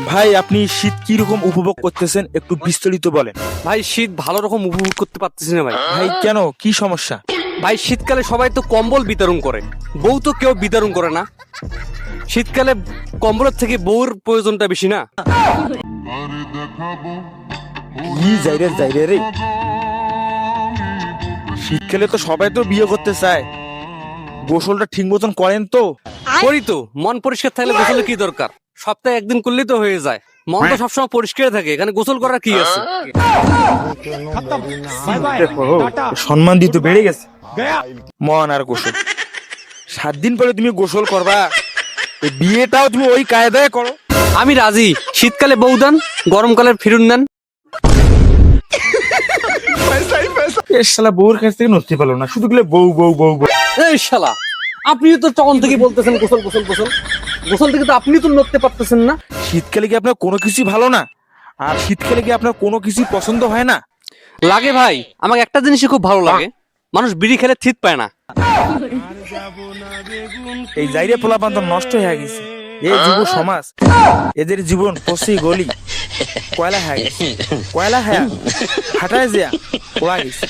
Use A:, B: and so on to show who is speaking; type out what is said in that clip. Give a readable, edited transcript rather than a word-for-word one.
A: ভাই আপনি শীত কি রকম উপভোগ করতেছেন একটু বিস্তারিত বলেন।
B: ভাই শীত ভালো রকম উপভোগ করতে পারতেছি না ভাই।
A: ভাই কেন, কি সমস্যা?
B: ভাই শীতকালে সবাই তো কম্বল বিতরণ করে, বউ তো কেউ বিতরণ করে না। শীতকালে কম্বলের থেকে বউর প্রয়োজনটা বেশি না?
A: কি যাইরে রে, শীতকালে তো সবাই তো বিয়ে করতে চায়, গোসলটা ঠিক মতন করেন তো?
B: করি তো, মন পরিষ্কার থাকলে গোসলের কি দরকার? সপ্তাহে একদিন করলেই তো হয়ে যায়। মন তো সবসময় পরিষ্কার থাকে, এখানে গোসল করার কি আছে?
A: দেখো, সম্মান দিতে বেড়ে গেছে মন আর গোসল। 7 দিন পরে তুমি গোসল করবা, এই বিয়েটাও তুমি ওই কায়দায় করো।
B: আমি রাজি, শীতকালে বউ দেন, গরমকালে ফিরুন দেন।
A: এ শালা বউর কাছ থেকে নড়তে পারলো না, শুধু গেলে বউ বউ বউ বউ।
B: এই শালা, আপনিও তো তখন থেকে বলতেছেন গোসল গোসল গোসল। গোসল থেকে তো আপনি তো নড়তে পারতেছেন না।
A: শীতকালে কি আপনার কোনো কিছু ভালো না? আর শীতকালে কি আপনার কোনো কিছু পছন্দ হয় না?
B: লাগে ভাই, আমাকে একটা জিনিসই খুব ভালো লাগে, মানুষ বিড়ি খেলে থিত পায় না।
A: এই জাইরে পোলাপান তো নষ্ট হয়ে গেছে। এই যুব সমাজ, এদের জীবন পশি গলি কয়লা হয়ে গেছে, কয়লা হ্যাঁ হাঁটায় যা ওরা গেছে।